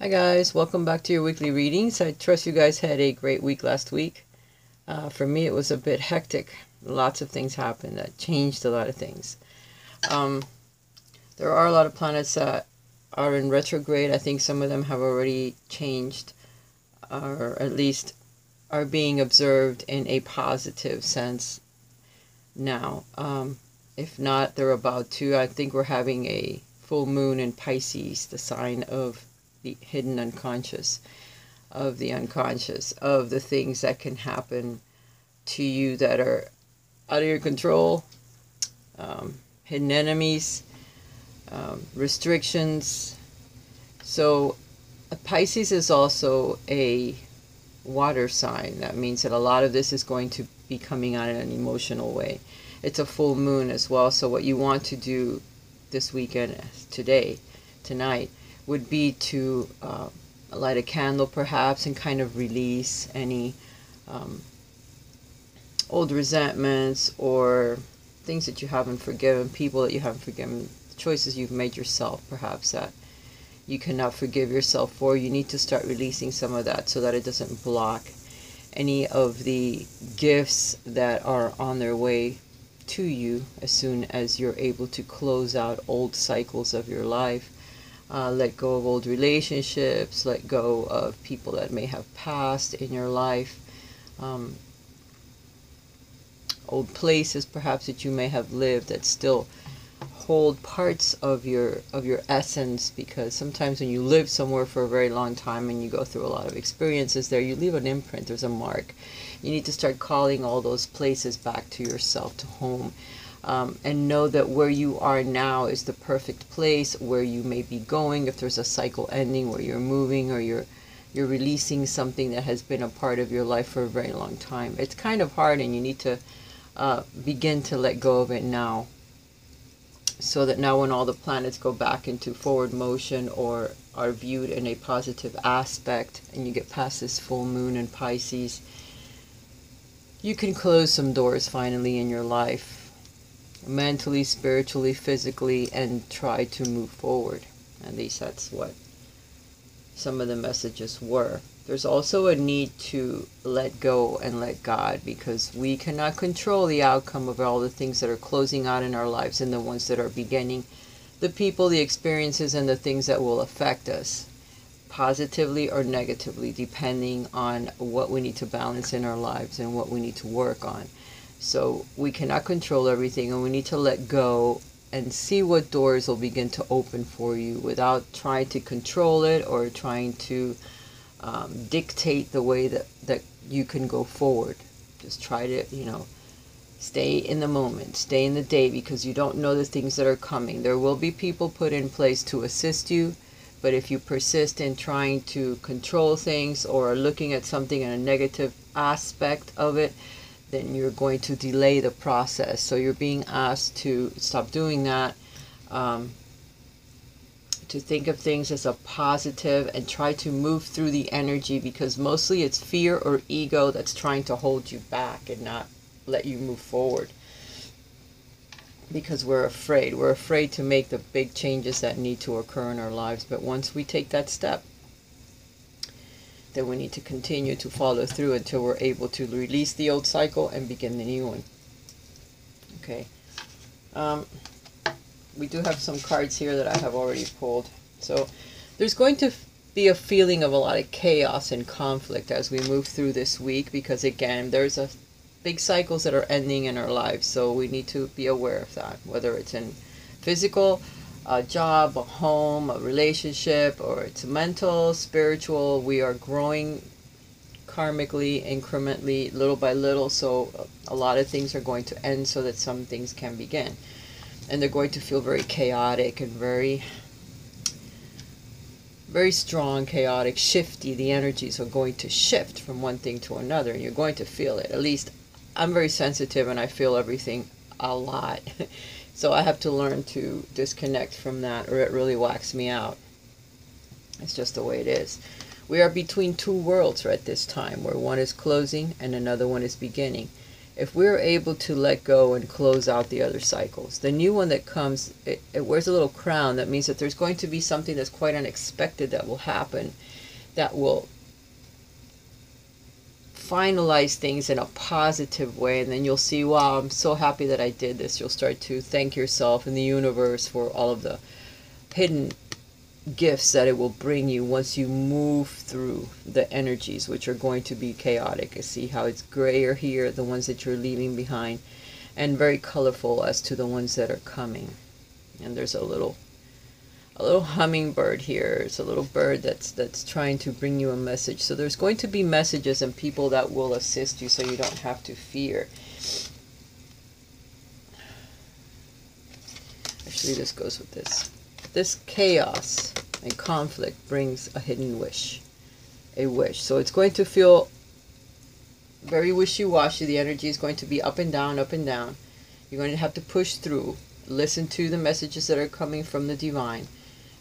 Hi guys, welcome back to your weekly readings. I trust you guys had a great week last week. For me, it was a bit hectic. Lots of things happened that changed a lot of things. There are a lot of planets that are in retrograde. I think some of them have already changed, or at least are being observed in a positive sense now. If not, they're about to. I think we're having a full moon in Pisces, the sign of the hidden unconscious, of the unconscious, of the things that can happen to you that are out of your control, hidden enemies, restrictions. So Pisces is also a water sign. That means that a lot of this is going to be coming out in an emotional way. It's a full moon as well, so what you want to do this weekend, tonight, would be to light a candle perhaps and kind of release any old resentments or things that you haven't forgiven, people that you haven't forgiven, choices you've made yourself perhaps that you cannot forgive yourself for. You need to start releasing some of that so that it doesn't block any of the gifts that are on their way to you as soon as you're able to close out old cycles of your life. Let go of old relationships, let go of people that may have passed in your life, old places perhaps that you may have lived that still hold parts of your essence, because sometimes when you live somewhere for a very long time and you go through a lot of experiences there, you leave an imprint, there's a mark. You need to start calling all those places back to yourself, to home. And know that where you are now is the perfect place where you may be going. If there's a cycle ending where you're moving or you're releasing something that has been a part of your life for a very long time, it's kind of hard, and you need to begin to let go of it now, so that now when all the planets go back into forward motion or are viewed in a positive aspect and you get past this full moon in Pisces, you can close some doors finally in your life, mentally, spiritually, physically, and try to move forward. At least that's what some of the messages were. There's also a need to let go and let God, because we cannot control the outcome of all the things that are closing out in our lives and the ones that are beginning, the people, the experiences, and the things that will affect us positively or negatively, depending on what we need to balance in our lives and what we need to work on. So we cannot control everything, and we need to let go and see what doors will begin to open for you without trying to control it or trying to dictate the way that you can go forward. Just try to, stay in the moment, stay in the day, because you don't know the things that are coming. There will be people put in place to assist you, but if you persist in trying to control things or looking at something in a negative aspect of it, then you're going to delay the process. So you're being asked to stop doing that, to think of things as a positive and try to move through the energy, because mostly it's fear or ego that's trying to hold you back and not let you move forward, because we're afraid. We're afraid to make the big changes that need to occur in our lives. But once we take that step, then we need to continue to follow through until we're able to release the old cycle and begin the new one. Okay. We do have some cards here that I have already pulled. So there's going to be a feeling of a lot of chaos and conflict as we move through this week, because again, there's a big cycles that are ending in our lives. So we need to be aware of that, whether it's in physical, a job, a home, a relationship, or it's mental, spiritual. We are growing karmically, incrementally, little by little. So a lot of things are going to end so that some things can begin. And they're going to feel very chaotic and very, very strong, chaotic, shifty. The energies are going to shift from one thing to another, and you're going to feel it. At least I'm very sensitive and I feel everything a lot. So I have to learn to disconnect from that, or it really whacks me out. It's just the way it is. We are between two worlds right at this time, where one is closing and another one is beginning. if we're able to let go and close out the other cycles, the new one that comes, it wears a little crown. That means that there's going to be something that's quite unexpected that will happen, that will finalize things in a positive way. And then you'll see, wow, I'm so happy that I did this. You'll start to thank yourself and the universe for all of the hidden gifts that it will bring you once you move through the energies, which are going to be chaotic. I see how it's grayer here, the ones that you're leaving behind, and very colorful as to the ones that are coming. And there's a little hummingbird here. It's a little bird that's trying to bring you a message. So there's going to be messages and people that will assist you, so you don't have to fear. Actually, this goes with this. This chaos and conflict brings a hidden wish. A wish. So it's going to feel very wishy-washy. The energy is going to be up and down, up and down. You're going to have to push through. Listen to the messages that are coming from the divine.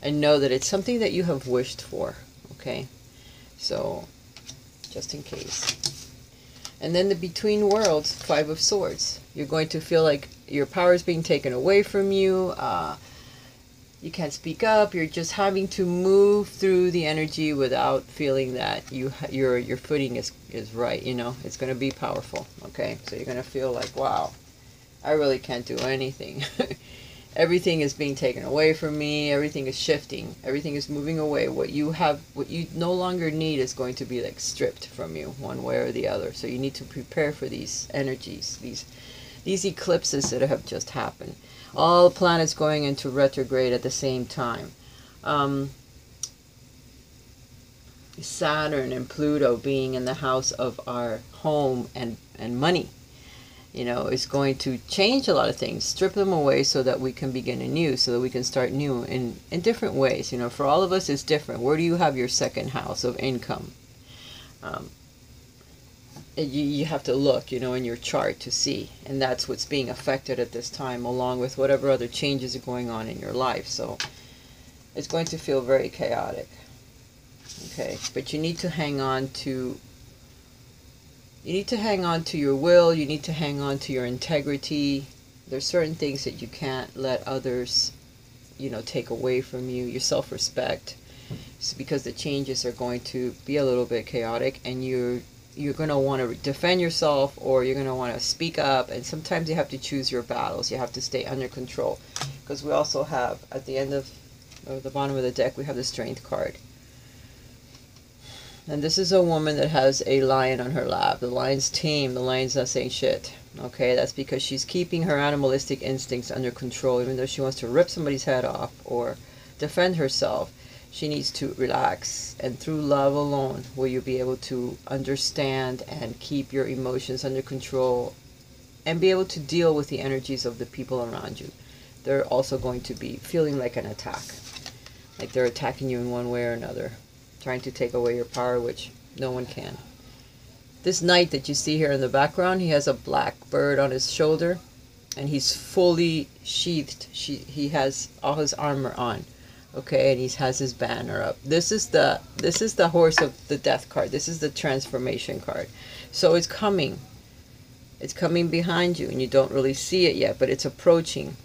And know that it's something that you have wished for. Okay? So, just in case. And then the between worlds, 5 of Swords. You're going to feel like your power is being taken away from you. You can't speak up. You're just having to move through the energy without feeling that your footing is right. You know, it's going to be powerful. Okay, so you're going to feel like, wow, I really can't do anything. Everything is being taken away from me. Everything is shifting. Everything is moving away. What you no longer need is going to be like stripped from you one way or the other. So you need to prepare for these energies, these eclipses that have just happened. All planets going into retrograde at the same time. Saturn and Pluto being in the house of our home and money, you know, is going to change a lot of things, strip them away so that we can begin anew, so that we can start new in different ways. You know, for all of us, it's different. Where do you have your second house of income? You have to look, you know, in your chart to see. And that's what's being affected at this time, along with whatever other changes are going on in your life. So it's going to feel very chaotic. Okay, but you need to hang on to your will. You need to hang on to your integrity. There's certain things that you can't let others, you know, take away from you. Your self-respect. It's because the changes are going to be a little bit chaotic, and you're going to want to defend yourself, or you're going to want to speak up. And sometimes you have to choose your battles. You have to stay under control, because we also have at the end of the bottom of the deck, we have the Strength card. And this is a woman that has a lion on her lap. The lion's tame. The lion's not saying shit. Okay, that's because she's keeping her animalistic instincts under control. Even though she wants to rip somebody's head off or defend herself, she needs to relax. And through love alone will you be able to understand and keep your emotions under control and be able to deal with the energies of the people around you. They're also going to be feeling like an attack. Like they're attacking you in one way or another, trying to take away your power, which no one can. This knight that you see here in the background, he has a black bird on his shoulder, and he's fully sheathed. He has all his armor on, okay, and he has his banner up. This is the horse of the death card. This is the transformation card. So it's coming. It's coming behind you, and you don't really see it yet, but it's approaching,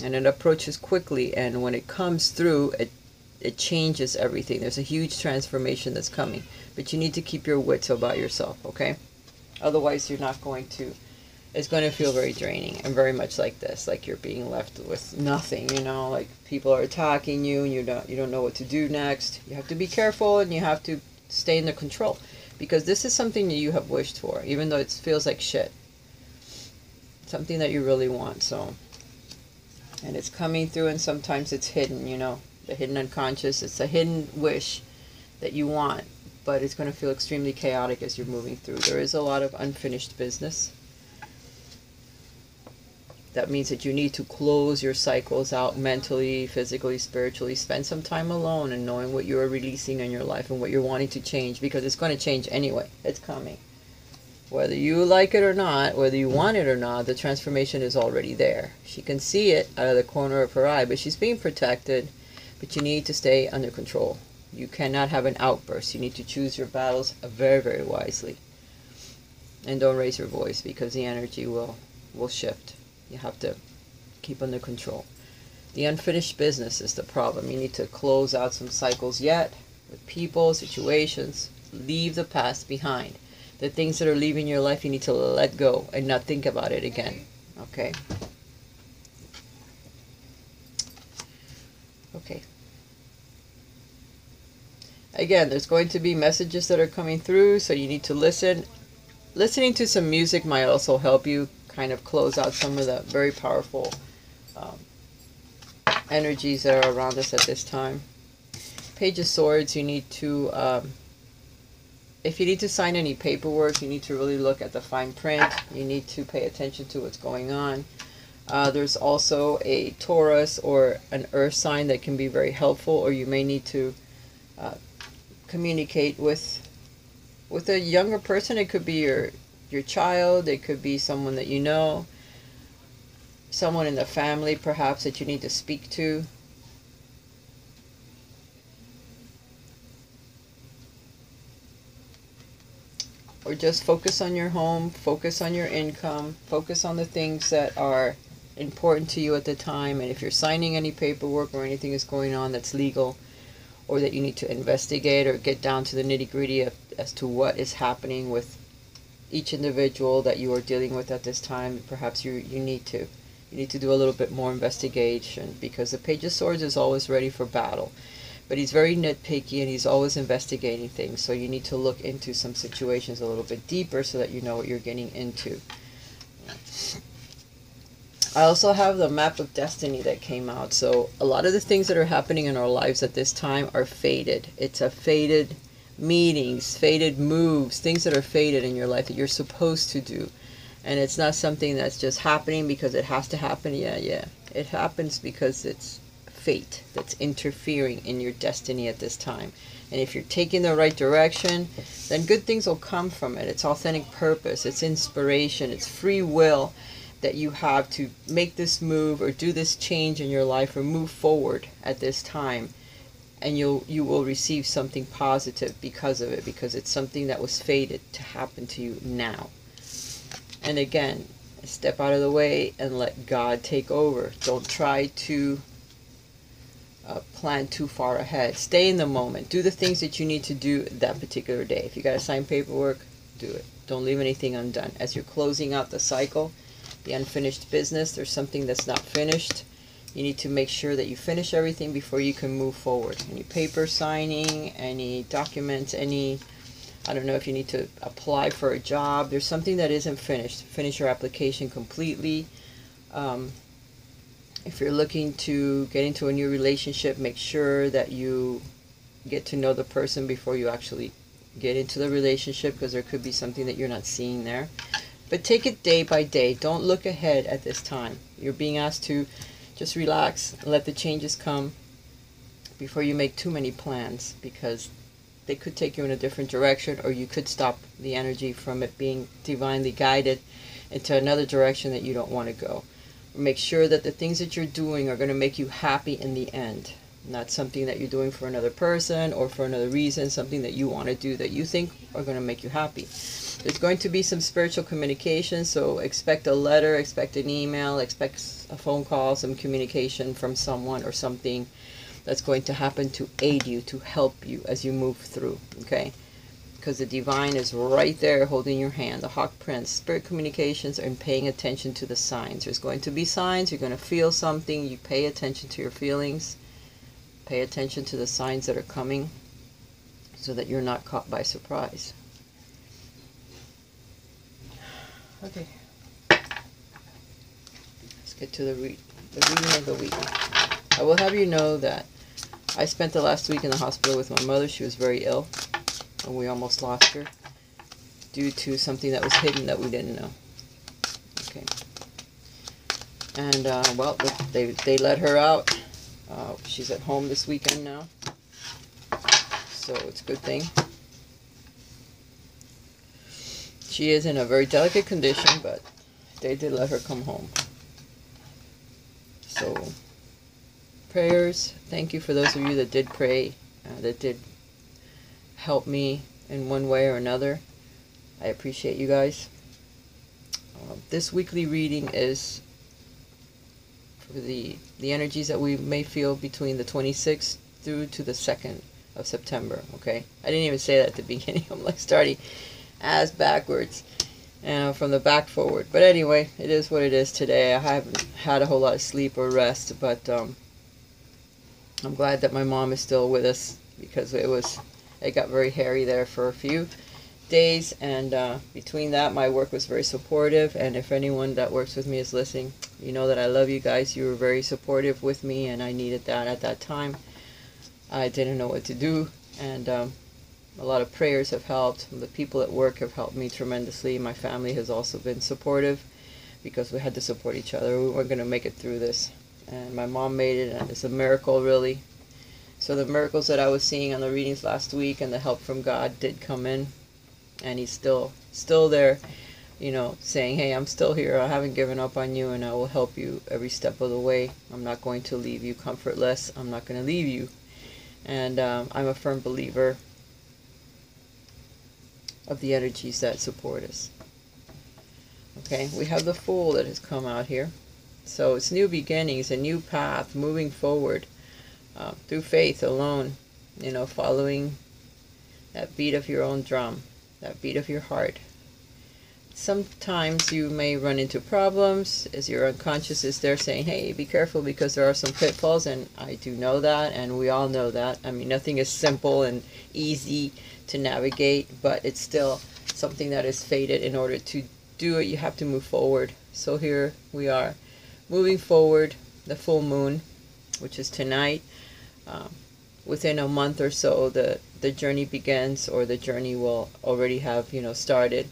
and it approaches quickly. And when it comes through, it changes everything. There's a huge transformation that's coming. But you need to keep your wits about yourself, okay? Otherwise, you're not going to... It's going to feel very draining and very much like this. Like you're being left with nothing, you know? Like people are attacking you and you don't know what to do next. You have to be careful and you have to stay under control. Because this is something that you have wished for, even though it feels like shit. Something that you really want, so... And it's coming through, and sometimes it's hidden, you know? The hidden unconscious. It's a hidden wish that you want, but it's going to feel extremely chaotic as you're moving through. There is a lot of unfinished business. That means that you need to close your cycles out mentally, physically, spiritually. Spend some time alone and knowing what you are releasing in your life and what you're wanting to change, because it's going to change anyway. It's coming. Whether you like it or not, whether you want it or not, the transformation is already there. She can see it out of the corner of her eye, but she's being protected. But you need to stay under control. You cannot have an outburst. You need to choose your battles very, very wisely. And don't raise your voice because the energy will shift. You have to keep under control. The unfinished business is the problem. You need to close out some cycles yet with people, situations. Leave the past behind. The things that are leaving your life, you need to let go and not think about it again. Okay? Okay. Again, there's going to be messages that are coming through, so you need to listen. Listening to some music might also help you kind of close out some of the very powerful energies that are around us at this time. Page of Swords, you need to, if you need to sign any paperwork, you need to really look at the fine print. You need to pay attention to what's going on. There's also a Taurus or an earth sign that can be very helpful, or you may need to communicate with a younger person. It could be your child, it could be someone that you know, someone in the family perhaps that you need to speak to. Or just focus on your home, focus on your income, focus on the things that are important to you at the time. And if you're signing any paperwork or anything is going on that's legal, or that you need to investigate or get down to the nitty-gritty as to what is happening with each individual that you are dealing with at this time, perhaps you need to do a little bit more investigation, because the Page of Swords is always ready for battle. But he's very nitpicky and he's always investigating things. So you need to look into some situations a little bit deeper so that you know what you're getting into. I also have the Map of Destiny that came out. So a lot of the things that are happening in our lives at this time are fated. It's a fated meetings, fated moves, things that are fated in your life that you're supposed to do. And it's not something that's just happening because it has to happen. Yeah. It happens because it's fate that's interfering in your destiny at this time. And if you're taking the right direction, then good things will come from it. It's authentic purpose, it's inspiration, it's free will that you have to make this move or do this change in your life or move forward at this time. And you will receive something positive because of it, because it's something that was fated to happen to you now. And again, step out of the way and let God take over. Don't try to plan too far ahead. Stay in the moment. Do the things that you need to do that particular day. If you got to sign paperwork, do it. Don't leave anything undone. As you're closing out the cycle, the unfinished business, there's something that's not finished. You need to make sure that you finish everything before you can move forward. Any paper signing, any documents, any, I don't know if you need to apply for a job. There's something that isn't finished. Finish your application completely. If you're looking to get into a new relationship, make sure that you get to know the person before you actually get into the relationship, because there could be something that you're not seeing there. But take it day by day. Don't look ahead at this time. You're being asked to just relax and let the changes come before you make too many plans, because they could take you in a different direction, or you could stop the energy from it being divinely guided into another direction that you don't want to go. Make sure that the things that you're doing are going to make you happy in the end. Not something that you're doing for another person or for another reason, something that you want to do that you think are going to make you happy. There's going to be some spiritual communication, so expect a letter, expect an email, expect a phone call, some communication from someone or something that's going to happen to aid you, to help you as you move through, okay? Because the divine is right there holding your hand. The Hawk Prince, spirit communications, and paying attention to the signs. There's going to be signs. You're going to feel something. You pay attention to your feelings. Pay attention to the signs that are coming so that you're not caught by surprise. Okay. Let's get to the reading of the week. I will have you know that I spent the last week in the hospital with my mother. She was very ill, and we almost lost her due to something that was hidden that we didn't know. Okay. And, well, they let her out. She's at home this weekend now, so it's a good thing. She is in a very delicate condition, but they did let her come home. So, prayers. Thank you for those of you that did pray, that did help me in one way or another. I appreciate you guys. This weekly reading is for the energies that we may feel between the 26th through to the 2nd of September. Okay, I didn't even say that at the beginning. I'm like starting as backwards and from the back forward. But anyway, it is what it is today. I haven't had a whole lot of sleep or rest, but I'm glad that my mom is still with us, because it got very hairy there for a few days, and between that my work was very supportive. And if anyone that works with me is listening, you know that I love you guys. You were very supportive with me, and I needed that at that time. I didn't know what to do, and a lot of prayers have helped. The people at work have helped me tremendously. My family has also been supportive, because we had to support each other. We weren't going to make it through this, and my mom made it, and it's a miracle, really. So the miracles that I was seeing on the readings last week and the help from God did come in, and he's still there, you know, saying, hey, I'm still here. I haven't given up on you, and I will help you every step of the way. I'm not going to leave you comfortless. I'm not going to leave you. And I'm a firm believer of the energies that support us. Okay, we have the Fool that has come out here. So it's new beginnings, a new path, moving forward through faith alone, you know, following that beat of your own drum, that beat of your heart. Sometimes you may run into problems as your unconscious is there saying, hey, be careful, because there are some pitfalls, and I do know that, and we all know that. I mean, nothing is simple and easy to navigate, but it's still something that is fated. In order to do it, you have to move forward. So here we are, moving forward, the full moon, which is tonight. Within a month or so, the journey begins, or the journey will already have, you know, started.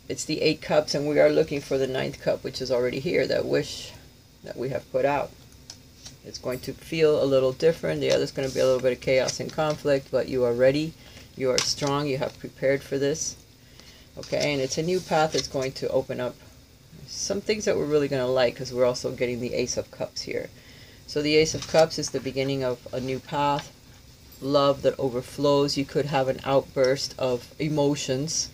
It's the 8 cups, and we are looking for the 9th cup, which is already here, that wish that we have put out. It's going to feel a little different. The other's going to be a little bit of chaos and conflict, but you are ready. You are strong. You have prepared for this. Okay, and it's a new path that's going to open up some things that we're really going to like, because we're also getting the Ace of Cups here. So the Ace of Cups is the beginning of a new path. Love that overflows. You could have an outburst of emotions,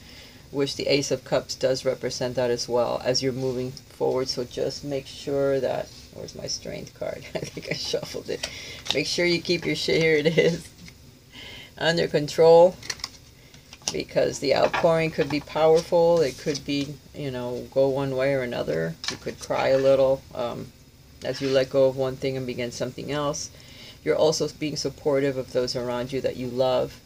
which the Ace of Cups does represent that as well as you're moving forward. So just make sure that, where's my Strength card? I think I shuffled it. Make sure you keep your shit, here it is, under control, because the outpouring could be powerful. It could be, you know, go one way or another. You could cry a little as you let go of one thing and begin something else. You're also being supportive of those around you that you love.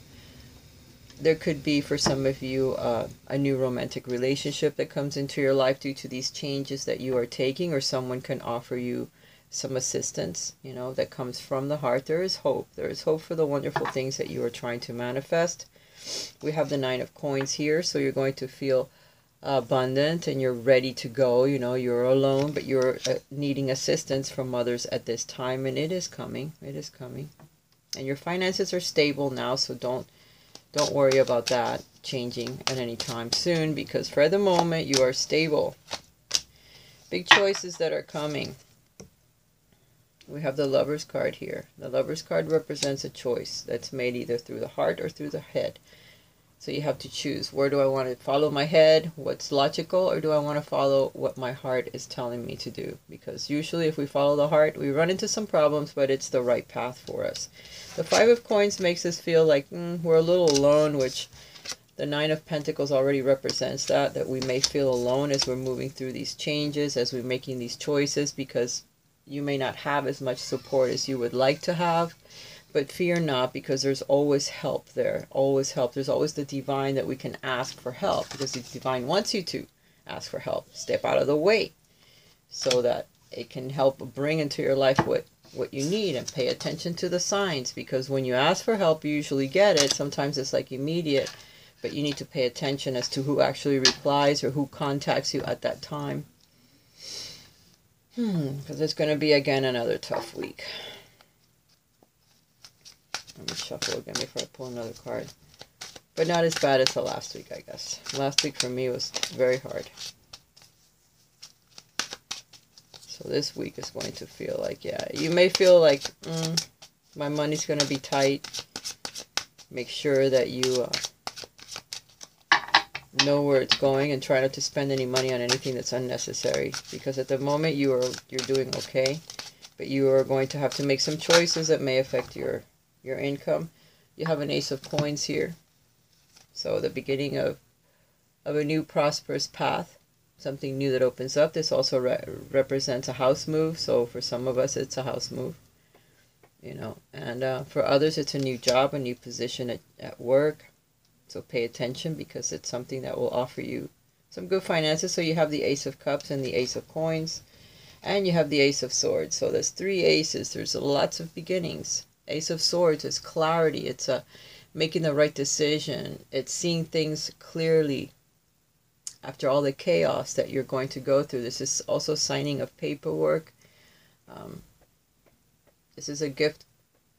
There could be, for some of you, a new romantic relationship that comes into your life due to these changes that you are taking, or someone can offer you some assistance, you know, that comes from the heart. There is hope. There is hope for the wonderful things that you are trying to manifest. We have the 9 of Coins here, so you're going to feel abundant and you're ready to go. You know, you're alone, but you're needing assistance from others at this time, and it is coming. It is coming. And your finances are stable now, so don't worry about that changing at any time soon, because for the moment you are stable. Big choices that are coming. We have the Lover's card here. The Lover's card represents a choice that's made either through the heart or through the head. So you have to choose, where do I want to follow my head, what's logical, or do I want to follow what my heart is telling me to do? Because usually if we follow the heart, we run into some problems, but it's the right path for us. The 5 of Coins makes us feel like we're a little alone, which the 9 of Pentacles already represents that we may feel alone as we're moving through these changes, as we're making these choices, because you may not have as much support as you would like to have. But fear not, because there's always help there. Always help. There's always the divine that we can ask for help, because the divine wants you to ask for help. Step out of the way so that it can help bring into your life what you need, and pay attention to the signs, because when you ask for help, you usually get it. Sometimes it's like immediate, but you need to pay attention as to who actually replies or who contacts you at that time. Because it's going to be, again, another tough week. Let me shuffle again before I pull another card. But not as bad as the last week, I guess. Last week for me was very hard. So this week is going to feel like, yeah, you may feel like, my money's going to be tight. Make sure that you know where it's going, and try not to spend any money on anything that's unnecessary, because at the moment you're doing okay, but you are going to have to make some choices that may affect your income. You have an Ace of Coins here, so the beginning of a new prosperous path, something new that opens up. This also represents a house move, so for some of us it's a house move, you know, and for others it's a new job, a new position at work. So pay attention, because it's something that will offer you some good finances. So you have the Ace of Cups and the Ace of Coins, and you have the Ace of Swords. So there's 3 aces. There's lots of beginnings. Ace of Swords is clarity. It's making the right decision. It's seeing things clearly after all the chaos that you're going to go through. This is also signing of paperwork. This is a gift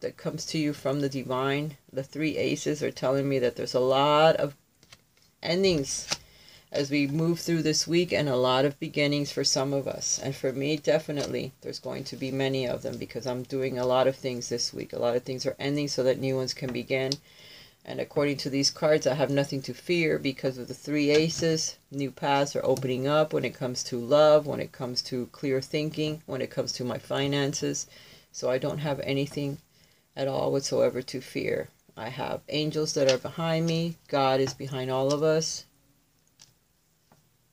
that comes to you from the divine. The 3 aces are telling me that there's a lot of endings as we move through this week, and a lot of beginnings for some of us. And for me, definitely, there's going to be many of them, because I'm doing a lot of things this week. A lot of things are ending so that new ones can begin. And according to these cards, I have nothing to fear because of the 3 aces. New paths are opening up when it comes to love, when it comes to clear thinking, when it comes to my finances. So I don't have anything at all whatsoever to fear. I have angels that are behind me. God is behind all of us.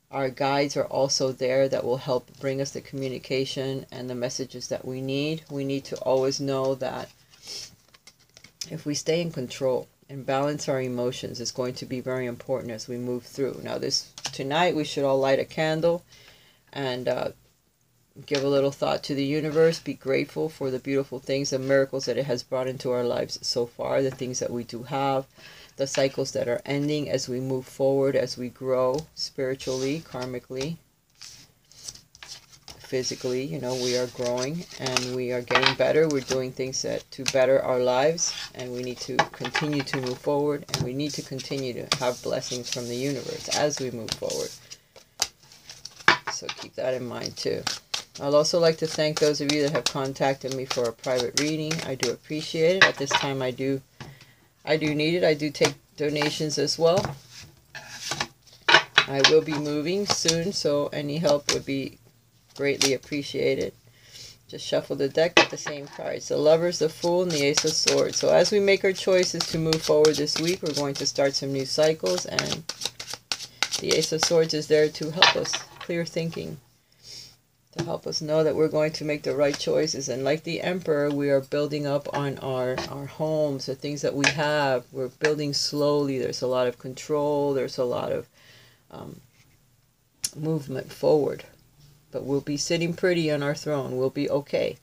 Our guides are also there that will help bring us the communication and the messages that we need. We need to always know that if we stay in control and balance our emotions, is going to be very important as we move through. Now tonight we should all light a candle and give a little thought to the universe. Be grateful for the beautiful things, the miracles that it has brought into our lives so far, the things that we do have, the cycles that are ending as we move forward, as we grow spiritually, karmically, physically. You know, we are growing and we are getting better. We're doing things to better our lives, and we need to continue to move forward, and we need to continue to have blessings from the universe as we move forward. So keep that in mind too. I'd also like to thank those of you that have contacted me for a private reading. I do appreciate it. At this time I do need it. I do take donations as well. I will be moving soon, so any help would be greatly appreciated. Just shuffle the deck with the same cards. The Lovers, the Fool, and the Ace of Swords. So as we make our choices to move forward this week, we're going to start some new cycles, and the Ace of Swords is there to help us clear thinking, to help us know that we're going to make the right choices. And like the Emperor, we are building up on our homes, the things that we have. We're building slowly. There's a lot of control. There's a lot of movement forward. But we'll be sitting pretty on our throne. We'll be okay.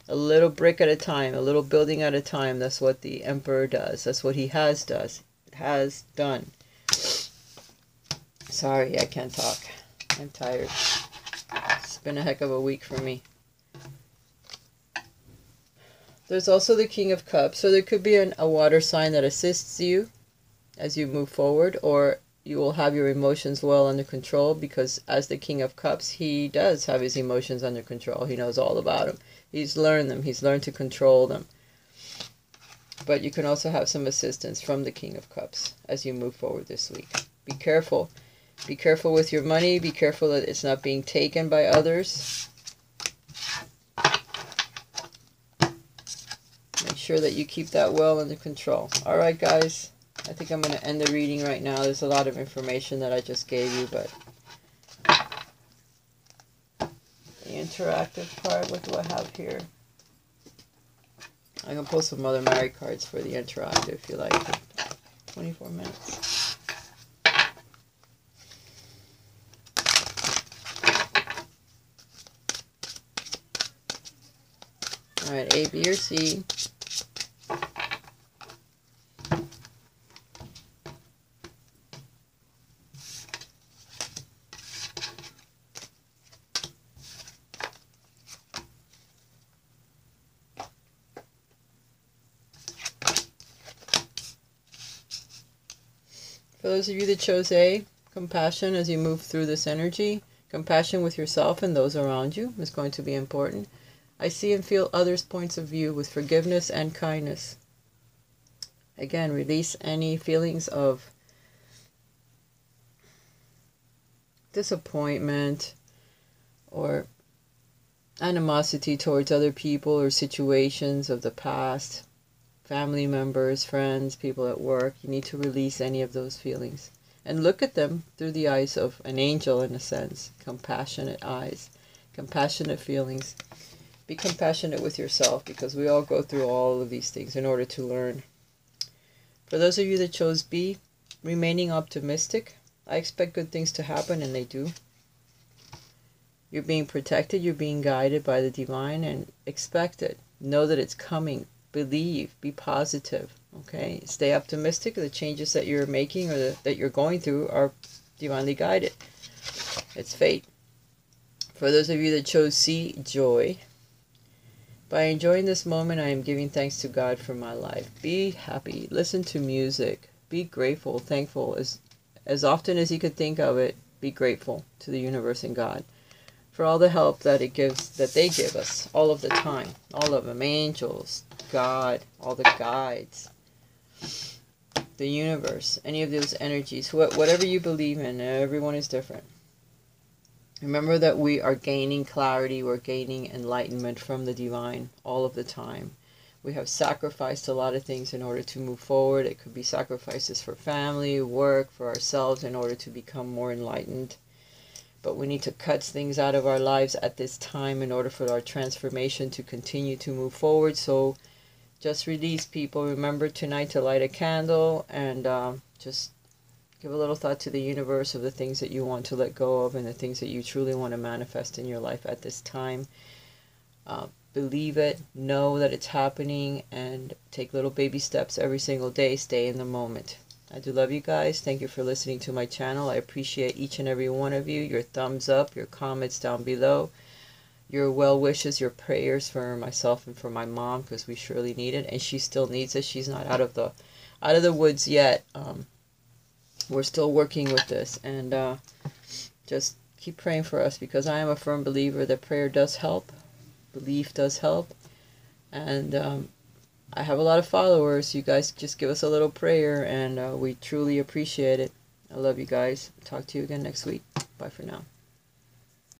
A little brick at a time, a little building at a time. That's what the Emperor does. That's what he has done. Sorry, I can't talk. I'm tired. It's been a heck of a week for me. There's also the King of Cups. So there could be a water sign that assists you as you move forward, or you will have your emotions well under control, because as the King of Cups, he does have his emotions under control. He knows all about them. He's learned them. He's learned to control them. But you can also have some assistance from the King of Cups as you move forward this week. Be careful. Be careful with your money. Be careful that it's not being taken by others. Make sure that you keep that well under control. All right, guys. I think I'm going to end the reading right now. There's a lot of information that I just gave you, but the interactive part, what do I have here? I'm going to pull some Mother Mary cards for the interactive if you like. 24 minutes. All right, A, B, or C. For those of you that chose A, compassion as you move through this energy, compassion with yourself and those around you is going to be important. I see and feel others' points of view with forgiveness and kindness. Again, release any feelings of disappointment or animosity towards other people or situations of the past, family members, friends, people at work. You need to release any of those feelings and look at them through the eyes of an angel, in a sense. Compassionate eyes, compassionate feelings. Be compassionate with yourself, because we all go through all of these things in order to learn. For those of you that chose B, remaining optimistic. I expect good things to happen, and they do. You're being protected, you're being guided by the divine, and expect it. Know that it's coming. Believe, be positive, okay? Stay optimistic. The changes that you're making or that you're going through are divinely guided. It's fate. For those of you that chose C, joy. By enjoying this moment, I am giving thanks to God for my life. Be happy. Listen to music. Be grateful, thankful. As often as you could think of it, be grateful to the universe and God for all the help that they give us all of the time. All of them. Angels, God, all the guides, the universe, any of those energies, whatever you believe in. Everyone is different. Remember that we are gaining clarity, we're gaining enlightenment from the divine all of the time. We have sacrificed a lot of things in order to move forward. It could be sacrifices for family, work, for ourselves, in order to become more enlightened. But we need to cut things out of our lives at this time in order for our transformation to continue to move forward. So just release, people. Remember tonight to light a candle and just give a little thought to the universe of the things that you want to let go of and the things that you truly want to manifest in your life at this time. Believe it, know that it's happening, and take little baby steps every single day. Stay in the moment. I do love you guys. Thank you for listening to my channel. I appreciate each and every one of you. Your thumbs up, your comments down below, your well wishes, your prayers for myself and for my mom, because we surely need it, and she still needs it. She's not out of the woods yet. We're still working with this, and just keep praying for us, because I am a firm believer that prayer does help, belief does help, and I have a lot of followers. You guys just give us a little prayer, and we truly appreciate it. I love you guys. Talk to you again next week. Bye for now.